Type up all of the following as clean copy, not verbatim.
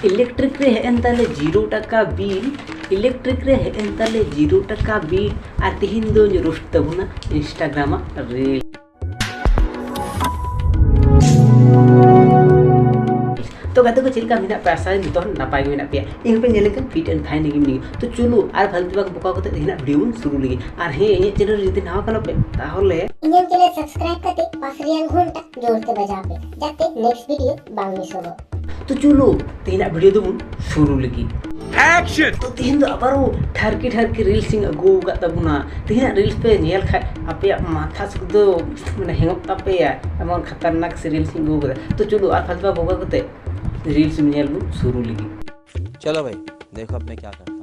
Electric ray हेन ताले 0 टाका बिल इलेक्ट्रिक रे हेन ताले 0 टाका बिल आ तिहिन दो रोस्ट तबुना इंस्टाग्राम रील तो गाते को चिलका मिना पैसा नितो नापाय मिना पे इन पे नेले kan फिट एंड फाइन गिम तो चलो आर फालतू बाग बोका कोते हिना वीडियो शुरू लगी आर हे इन चैनल जति नाव कनो पे ताहले इन चैनल सब्सक्राइब करते पास रियन घंटा जोर के बजा पे जाते नेक्स्ट वीडियो बांग मिस हो तो चलो तेना वीडियो दो शुरू लगी एक्शन तो तेन दो अबारो ठरकी रील्स सिंग अगो गा तबुना तेना रील्स पे नेल खा आपे माथा सुक दो माने हेंगप तापे एमन खतरनाक से रील्स सिंग गो तो चलो आर फालतू बोका कोते रील्स नेल शुरू लगी चलो भाई देखो अब मैं क्या करता हूँ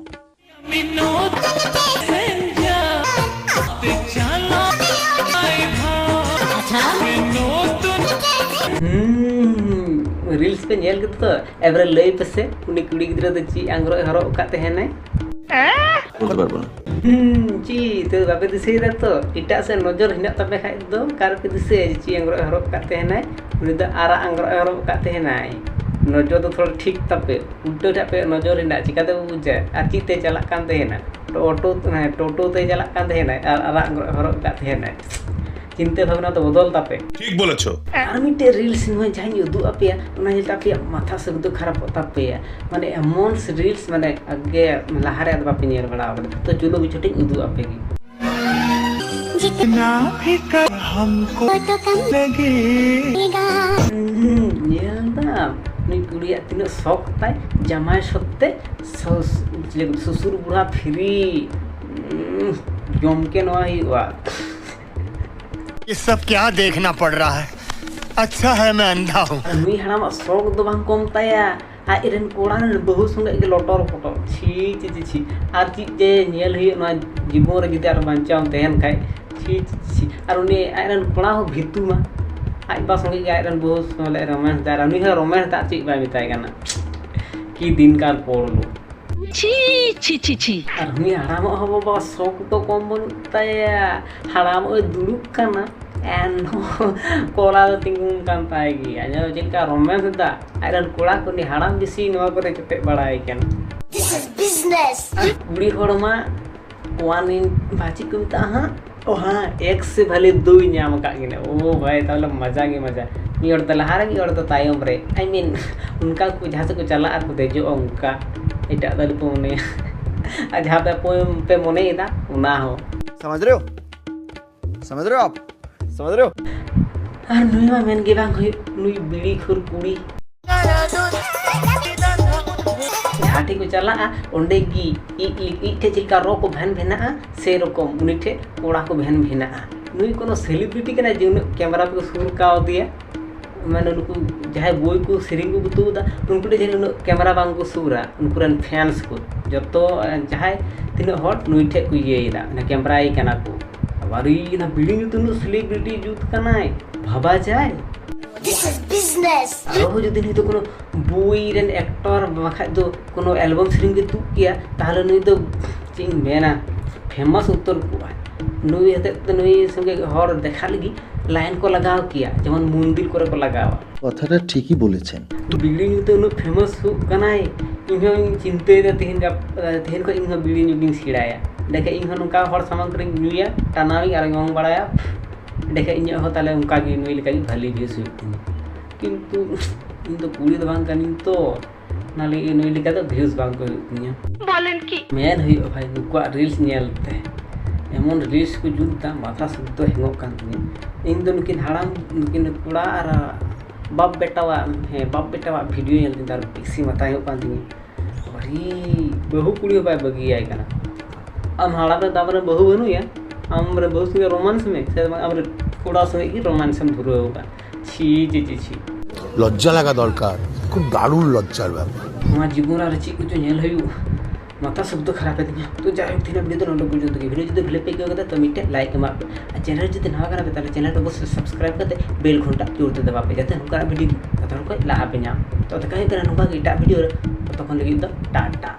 रील्स पे नेल तो एवरे लई पे उनी कुड़ी गिद्रा दो ची आंग्रो हरो का तेहने ची तो बापे दिसे दा तो इटा से नजर हिना तबे खाइ दो कार पे दिसे ची आंग्रो हरो का तेहने उनी दो आरा आंग्रो हरो का तेहने नजर तो थोड़ा ठीक तपे उल्टो टापे नजर हिना चिकाते बुझे आ चिते चला कान तेहना टोटो ते चला कान तेहना आरा आंग्रो हरो का तेहना चिंता भावना तो बदल तापे ठीक बोलेछो आर मिटे रील्स न जाई उदु आपे ना जेटा पे माथा से उदु खराब तापे माने एमन रील्स माने आगे लहारे बापे नेर बड़ा तो चलो बिछटे उदु आपे की जितना भी कर हमको तो कम लगेगा नेलदा नी कुड़िया तिनो शौक ताई जमाय सत्ते ससुर बुढ़ा फ्री जम के नवा ही वा ये सब क्या देखना पड़ रहा है अच्छा है मैं अंधा हूँ नुई हराम शौक दो बांग कम ताया आ इरन कोड़ा ने बहु संगे के लटर फोटो छी छी छी आर ची जे नेल हुई ना जीवन रे गिते आर बांचाव तेहन खाय छी छी आर उनी आयरन कोड़ा हो भितु मा आई बा संगे के आयरन बहु सोले रोमांस दारा नुई ह रोमांस ता ची बा मिताय गाना की दिन काल पोरलो छी छी छी छी आर उनी हराम हो बाबा शौक तो कम बन ताया हराम ओ दुलुक काना एन कोड़ा तिंगुन कान तायगी आजा जिनका रोमांस दा आयरन कोड़ा कोनी हराम बिसी नवा करे कते बड़ाई केन दिस इज बिजनेस कुड़ी होड़मा वन इन भाजी को ता हां ओ हां एक से भले दो न्याम का गिने ओ भाई ताले मजा गे मजा मी और तलहार मी और तो तायम रे आई मीन उनका को जहां से को चला आर को देजो उनका इटा दल पोने आ जहां पे मोने इदा उना हो समझ रहे हो आप समझ रहे हो आर नुई मा मेन गे बांग होय नुई बीड़ी खुर कुड़ी हाटी को चला ओंडे गी इटे चिलका रो को भन भेना से रकम उनिठे कोड़ा को भन भेना नुई कोनो सेलिब्रिटी कना जे कैमरा पे सुर का दिया माने उनको जहां बोय को सिरिंग को बुतुदा उनको जे कैमरा बांग को सुरा उनको रन फैंस को जब तो जहां तिन हॉट नुइठे को येदा ना कैमरा आई कना को बारी ना बिल्डिंग तुनु सेलिब्रिटी जूत कनाय भाबा जाय दिस इज बिजनेस आरो जदि नहीं तो कोनो बोई रेन एक्टर बाखा तो कोनो एल्बम सिरिंग के तू किया ताहले नुई तो चिंग मेना फेमस उत्तर को नुई हते तो नुई संगे हर देखा लगी लाइन को लगाव किया जेमन मंदिर करे को लगावा কথাটা ঠিকই বলেছেন तो बिल्डिंग तो नु फेमस हो कनाय इहो चिंते दे तिहिन को इहो बिल्डिंग जुगिन सिड़ाया देखे इहो नुका हर सामान करे नुया टानावी आर गंग बड़ाया देखे इन हो ताले उनका की नुई लका भली व्यूज किंतु इन तो कुड़ी दो बांग कनी तो नाले नुई लका तो व्यूज बांग को निया बोलन की मेन हुई भाई नुका रील्स नेलते एमन रील्स को जुदा माथा सुद्ध हेंगो कान इन दो नुकिन हाड़ाम नुकिन कुड़ा आर बाप बेटावा हे बाप बेटावा वीडियो नेलते तार पिक्सी मतायो कान बड़ी बहु कुड़ी बाय बगी आय काना हम हाड़ा तो दाबरे बहु बनुया हमरे बहु संगे रोमांस में से हमरे कुड़ा संगे की रोमांस में धुरो होगा छी छी छी छी লজ্জা লাগা দরকার খুব দারুণ লজ্জার ব্যাপার আমার জীবন আর ची कुछ नेल हयु माथा शब्द खराब है दिया तो जाय थिना वीडियो तो नंबर बुझो तो वीडियो जदि भले पे के तो मिटे लाइक मा चैनल जदि नवा करा पे ताले चैनल तो बस सब्सक्राइब करते बेल घंटा जोड़ दे दबा पे जाते हमका वीडियो तो को ला पे ना तो कहीं तरह नुका गिटा वीडियो तो तखन लगी तो टाटा।